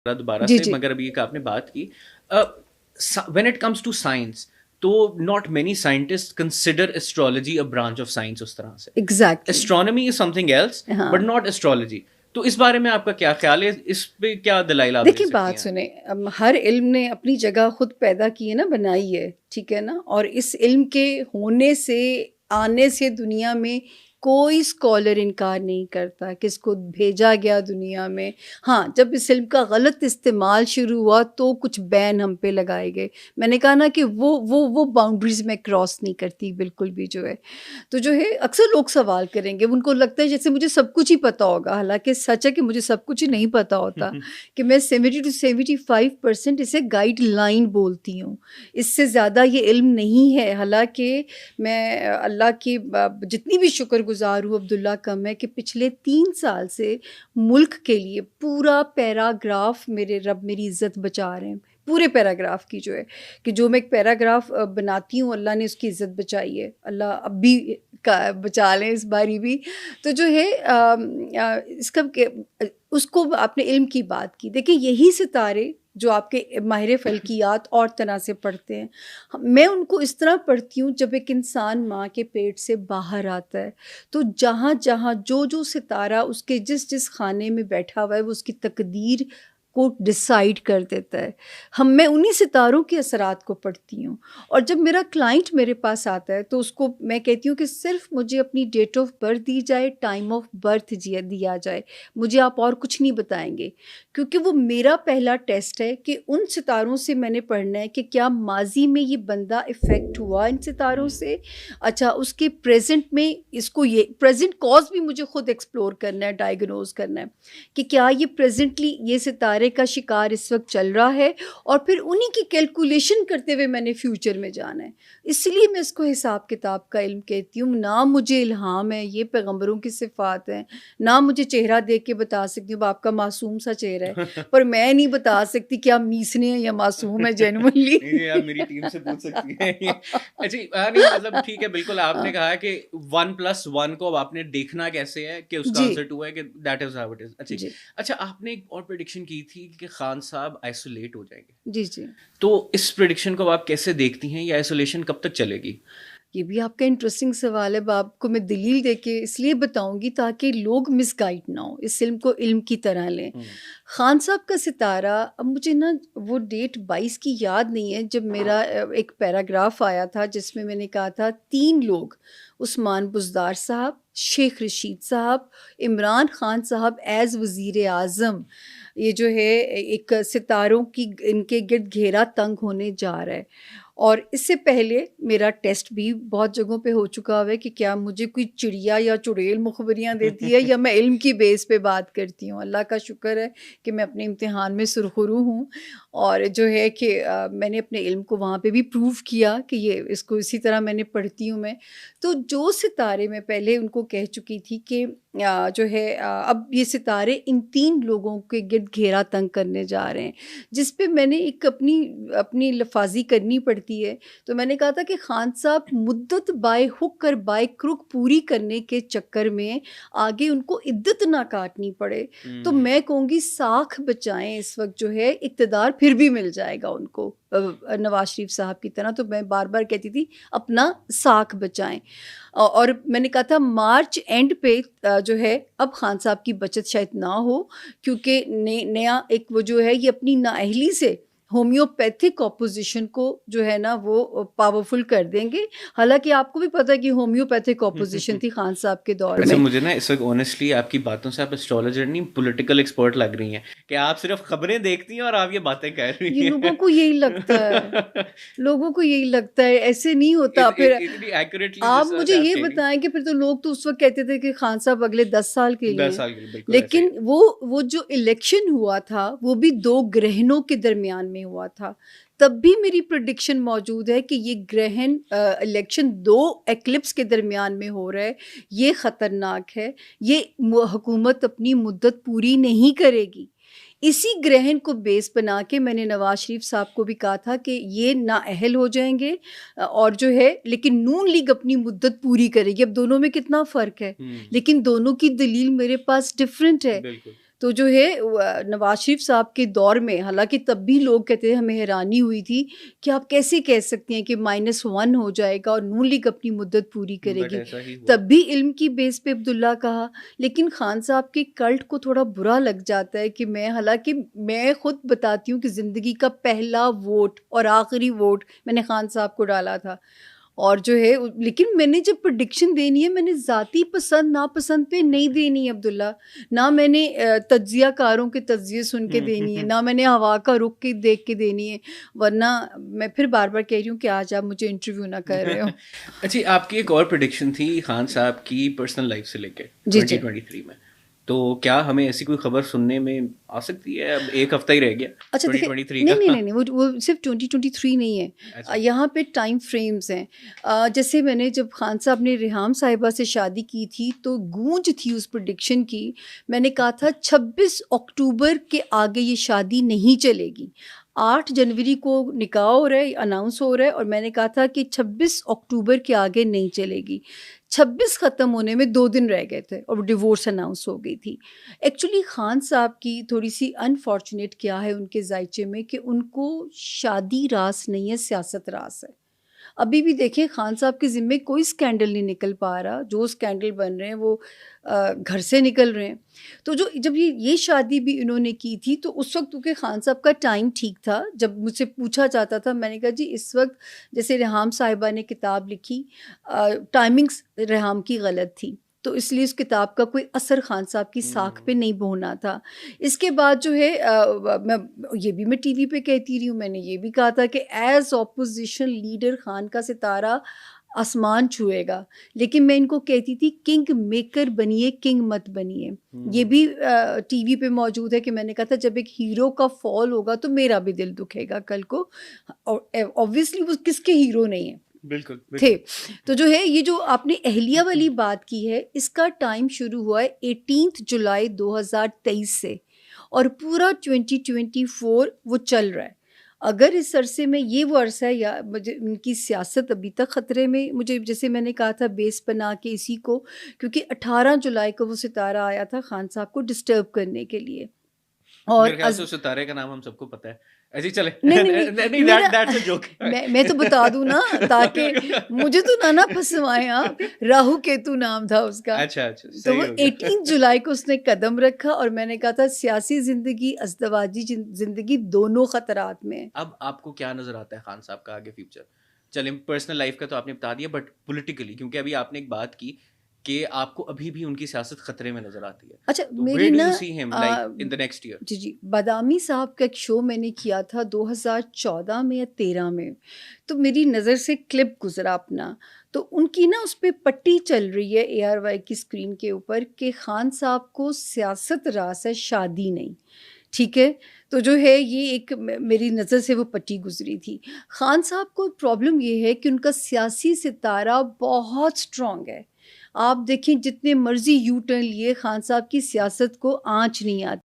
دوبارہ جی سے، جی مگر ابھی ایک آپ نے بات کی when it comes to science, تو not many scientist consider astrology a branch of science اس طرح سے. Exactly. Astronomy is something else ہاں بٹ ناٹ ایسٹرالوجی. تو اس بارے میں آپ کا کیا خیال ہے؟ اس پہ کیا دلائل آپ دے دیکھیں سکتی بات ہیں؟ سنیں، ہر علم نے اپنی جگہ خود پیدا کی ہے نا، بنائی ہے، ٹھیک ہے نا. اور اس علم کے ہونے سے، آنے سے دنیا میں کوئی اسکالر انکار نہیں کرتا کہ اس کو بھیجا گیا دنیا میں. ہاں، جب اس علم کا غلط استعمال شروع ہوا تو کچھ بین ہم پہ لگائے گئے. میں نے کہا نا کہ وہ باؤنڈریز میں کراس نہیں کرتی بالکل بھی جو ہے. تو جو ہے اکثر لوگ سوال کریں گے، ان کو لگتا ہے جیسے مجھے سب کچھ ہی پتہ ہوگا، حالانکہ سچ ہے کہ مجھے سب کچھ ہی نہیں پتہ ہوتا. کہ میں 70-75% اسے گائیڈ لائن بولتی ہوں، اس سے زیادہ یہ علم نہیں ہے. حالانکہ میں اللہ کی جتنی بھی شکر گزار ہوں، عبداللہ کم ہے کہ پچھلے 3 سال سے ملک کے لیے پورا پیراگراف میرے رب میری عزت بچا رہے ہیں. پورے پیراگراف کی جو ہے کہ جو میں ایک پیراگراف بناتی ہوں، اللہ نے اس کی عزت بچائی ہے. اللہ اب بھی بچا لیں اس باری بھی. تو جو ہے اس کا اس کو آپ نے علم کی بات کی. دیکھیں یہی ستارے جو آپ کے ماہر فلکیات اور طرح سے پڑھتے ہیں، میں ان کو اس طرح پڑھتی ہوں جب ایک انسان ماں کے پیٹ سے باہر آتا ہے تو جہاں جہاں جو ستارہ اس کے جس خانے میں بیٹھا ہوا ہے وہ اس کی تقدیر کو ڈیسائیڈ کر دیتا ہے. میں انہی ستاروں کے اثرات کو پڑھتی ہوں. اور جب میرا کلائنٹ میرے پاس آتا ہے تو اس کو میں کہتی ہوں کہ صرف مجھے اپنی ڈیٹ آف برتھ دی جائے، ٹائم آف برتھ دیا جائے، مجھے آپ اور کچھ نہیں بتائیں گے. کیونکہ وہ میرا پہلا ٹیسٹ ہے کہ ان ستاروں سے میں نے پڑھنا ہے کہ کیا ماضی میں یہ بندہ افیکٹ ہوا ان ستاروں سے. اچھا، اس کے پریزنٹ میں اس کو یہ پریزنٹ کاز بھی مجھے خود ایکسپلور کرنا ہے، ڈائیگنوز کرنا ہے کہ کیا یہ پریزنٹلی یہ ستارے کا شکار اس وقت چل رہا ہے، اور پھر انہی کی کیلکولیشن کرتے ہوئے میں نے فیوچر میں جانا ہے. اس لیے میں اس کو حساب کتاب کا علم کہتی ہوں. نہ مجھے الہام ہے، یہ پیغمبروں کی صفات ہیں، نہ مجھے چہرہ دیکھ کے بتا سکتی ہوں آپ کا معصوم سا چہرہ ہے، پر میں نہیں بتا سکتی کہ آپ میسنے ہیں یا معصوم ہے جینوئنلی. نہیں، آپ میری ٹیم سے پوچھ سکتی ہیں. اچھا نہیں، مطلب ٹھیک ہے، بالکل آپ نے کہا کہ 1+1 کو اب آپ نے دیکھنا کیسے ہے کہ اس کا جی آنسر 2 ہے، کہ that is how it is. جی اچھا آپ نے ایک اور پریڈکشن کی تھی کہ خان صاحب آئسولیٹ ہو جائیں گے. جی جی تو اس پریڈکشن کو آپ کیسے دیکھتی ہیں؟ یہ آئسولیشن کب تک چلے گی؟ یہ بھی آپ کا انٹرسٹنگ سوال ہے. آپ کو میں دلیل دے کے اس لیے بتاؤں گی تاکہ لوگ مس گائڈ نہ ہو، اس علم کو علم کی طرح لیں. خان صاحب کا ستارہ، اب مجھے نا وہ ڈیٹ 22 کی یاد نہیں ہے جب میرا ایک پیراگراف آیا تھا جس میں نے کہا تھا 3 لوگ، عثمان بزدار صاحب، شیخ رشید صاحب، عمران خان صاحب ایز وزیر اعظم، یہ جو ہے ایک ستاروں کی ان کے گرد گھیرا تنگ ہونے جا رہا ہے. اور اس سے پہلے میرا ٹیسٹ بھی بہت جگہوں پہ ہو چکا ہے کہ کیا مجھے کوئی چڑیا یا چڑیل مخبریاں دیتی ہے یا میں علم کی بیس پہ بات کرتی ہوں. اللہ کا شکر ہے کہ میں اپنے امتحان میں سرخرو ہوں، اور جو ہے کہ میں نے اپنے علم کو وہاں پہ بھی پروف کیا کہ یہ اس کو اسی طرح میں نے پڑھتی ہوں میں. تو جو ستارے میں پہلے ان کو کہہ چکی تھی کہ جو ہے اب یہ ستارے ان 3 لوگوں کے گرد گھیرا تنگ کرنے جا رہے ہیں، جس پہ میں نے ایک اپنی لفاظی کرنی پڑتی ہے. تو میں نے کہا تھا کہ خان صاحب مدت بائے حک کر بائے کرک پوری کرنے کے چکر میں آگے ان کو عدت نہ کاٹنی پڑے. تو میں کہوں گی ساکھ بچائیں، اس وقت جو ہے اقتدار پھر بھی مل جائے گا ان کو نواز شریف صاحب کی طرح. تو میں بار بار کہتی تھی اپنا ساکھ بچائیں. اور میں نے کہا تھا مارچ اینڈ پہ جو ہے اب خان صاحب کی بچت شاید نہ ہو، کیونکہ نیا ایک وہ جو ہے یہ اپنی نااہلی سے ہومیوپیتھک اپوزیشن کو جو ہے نا وہ پاورفل کر دیں گے. حالانکہ آپ کو بھی پتہ ہے کہ ہومیوپیتھک اپوزیشن تھی خان صاحب کے دور ویسے میں. مجھے نا اس وقت آنیسٹلی آپ کی باتوں سے آپ ایسٹرالوجر نہیں پولیٹیکل ایکسپرٹ لگ رہی ہیں کہ آپ صرف خبریں دیکھتی ہیں اور آپ یہ باتیں کہہ رہی یہ ہیں. لوگوں کو یہی لگتا ہے، لوگوں کو یہی لگتا ہے، ایسے نہیں ہوتا. پھر اتنی ایکوریٹلی آپ جس طرح مجھے سے آپ یہ کہہ رہی ہیں. بتائیں کہ پھر تو لوگ تو اس وقت کہتے تھے کہ خان صاحب اگلے 10 سال کے لیے 10 ہیں. سال کے لیے بالکل ایسے لیکن وہ جو الیکشن ہوا تھا وہ بھی 2 گرہنوں کے درمیان میں ہوا تھا. تب بھی میری پریڈکشن موجود ہے کہ یہ گرہن الیکشن 2 ایکلپس کے درمیان میں ہو رہا ہے. یہ خطرناک ہے، یہ حکومت اپنی مدت پوری نہیں کرے گی. اسی گرہن کو بیس بنا کے میں نے نواز شریف صاحب کو بھی کہا تھا کہ یہ نااہل ہو جائیں گے، اور جو ہے لیکن نون لیگ اپنی مدت پوری کرے گی. اب دونوں میں کتنا فرق ہے، لیکن دونوں کی دلیل میرے پاس ڈفرینٹ ہے. بالکل تو جو ہے نواز شریف صاحب کے دور میں، حالانکہ تب بھی لوگ کہتے ہیں، ہمیں حیرانی ہوئی تھی کہ آپ کیسے کہہ سکتے ہیں کہ -1 ہو جائے گا اور نون لیگ اپنی مدت پوری کرے بٹ گی. ایسا ہی ہوا. تب بھی علم کی بیس پہ عبداللہ کہا. لیکن خان صاحب کے کلٹ کو تھوڑا برا لگ جاتا ہے کہ حالانکہ میں خود بتاتی ہوں کہ زندگی کا پہلا ووٹ اور آخری ووٹ میں نے خان صاحب کو ڈالا تھا. اور جو ہے لیکن میں نے جب پریڈکشن دینی ہے، میں نے ذاتی پسند ناپسند پہ نہیں دینی ہے عبداللہ. نہ میں نے تجزیہ کاروں کے تجزیے سن کے دینی ہے، نہ میں نے ہوا کا رخ کے دیکھ کے دینی ہے. ورنہ میں پھر بار بار کہہ رہی ہوں کہ آج آپ مجھے انٹرویو نہ کر رہے ہو. اچھی، آپ کی ایک اور پریڈکشن تھی خان صاحب کی پرسنل لائف سے لے کے جی 2023 میں، تو کیا ہمیں ایسی کوئی خبر سننے میں آ سکتی ہے؟ اب ایک ہفتہ ہی رہ گیا. اچھا دیکھیں، 2023 کا نہیں وہ صرف 2023 نہیں ہے. یہاں پہ ٹائم فریمز ہیں. جیسے میں نے جب خان صاحب نے ریحام صاحبہ سے شادی کی تھی تو گونج تھی اس پریڈکشن کی. میں نے کہا تھا 26 اکتوبر کے آگے یہ شادی نہیں چلے گی. 8 جنوری کو نکاح ہو رہا ہے، اناؤنس ہو رہا ہے، اور میں نے کہا تھا کہ 26 اکتوبر کے آگے نہیں چلے گی. 26 ختم ہونے میں 2 دن رہ گئے تھے اور ڈیورس اناؤنس ہو گئی تھی. ایکچولی خان صاحب کی تھوڑی سی انفارچونیٹ کیا ہے ان کے ذائچے میں کہ ان کو شادی راس نہیں ہے، سیاست راس ہے. ابھی بھی دیکھیں خان صاحب کے ذمے کوئی سکینڈل نہیں نکل پا رہا. جو سکینڈل بن رہے ہیں وہ گھر سے نکل رہے ہیں. تو جب یہ شادی بھی انہوں نے کی تھی تو اس وقت کیونکہ خان صاحب کا ٹائم ٹھیک تھا. جب مجھ سے پوچھا جاتا تھا میں نے کہا جی اس وقت جیسے ریحام صاحبہ نے کتاب لکھی، ٹائمنگز ریحام کی غلط تھی، تو اس لیے اس کتاب کا کوئی اثر خان صاحب کی ساکھ پہ نہیں ہونا تھا. اس کے بعد جو ہے میں ٹی وی پہ کہتی رہی ہوں، میں نے یہ بھی کہا تھا کہ ایز اپوزیشن لیڈر خان کا ستارہ آسمان چھوئے گا. لیکن میں ان کو کہتی تھی کنگ میکر بنیے، کنگ مت بنیے. یہ بھی ٹی وی پہ موجود ہے کہ میں نے کہا تھا جب ایک ہیرو کا فال ہوگا تو میرا بھی دل دکھے گا کل کو. اوبویسلی وہ کس کے ہیرو نہیں ہیں، بالکل تھے. تو جو ہے یہ جو آپ نے اہلیہ والی بات کی ہے، اس کا ٹائم شروع ہوا ہے 18 جولائی 2023 سے اور پورا 2024 وہ چل رہا ہے. اگر اس عرصے میں یہ وہ عرصہ ہے یا مجھے ان کی سیاست ابھی تک خطرے میں، مجھے جیسے میں نے کہا تھا بیس بنا کے اسی کو، کیونکہ 18 جولائی کو وہ ستارہ آیا تھا خان صاحب کو ڈسٹرب کرنے کے لیے. اور میرے خیال سے اس ستارے کا نام ہم سب کو پتہ ہے. ایسے چلے میں تو بتا دوں نا تاکہ مجھے تو نہ پھنسوائیں آپ. راہو کیتو نام تھا اس کا. تو وہ 18 جولائی کو اس نے قدم رکھا اور میں نے کہا تھا سیاسی زندگی، ازدواجی زندگی دونوں خطرات میں. اب آپ کو کیا نظر آتا ہے خان صاحب کا آگے فیوچر؟ چلیں پرسنل لائف کا تو آپ نے بتا دیا، بٹ پولیٹیکلی، کیونکہ ابھی آپ نے ایک بات کی کہ آپ کو ابھی بھی ان کی سیاست خطرے میں نظر آتی ہے. اچھا میری نا جی بادامی صاحب کا ایک شو میں نے کیا تھا 2014 میں یا 13 میں، تو میری نظر سے کلپ گزرا اپنا، تو ان کی نا اس پہ پٹی چل رہی ہے ARY کی اسکرین کے اوپر کہ خان صاحب کو سیاست راس ہے، شادی نہیں. ٹھیک ہے، تو جو ہے یہ ایک میری نظر سے وہ پٹی گزری تھی. خان صاحب کو پرابلم یہ ہے کہ ان کا سیاسی ستارہ بہت اسٹرانگ ہے. آپ دیکھیں جتنے مرضی یو ٹرن لیے خان صاحب کی سیاست کو آنچ نہیں آتی.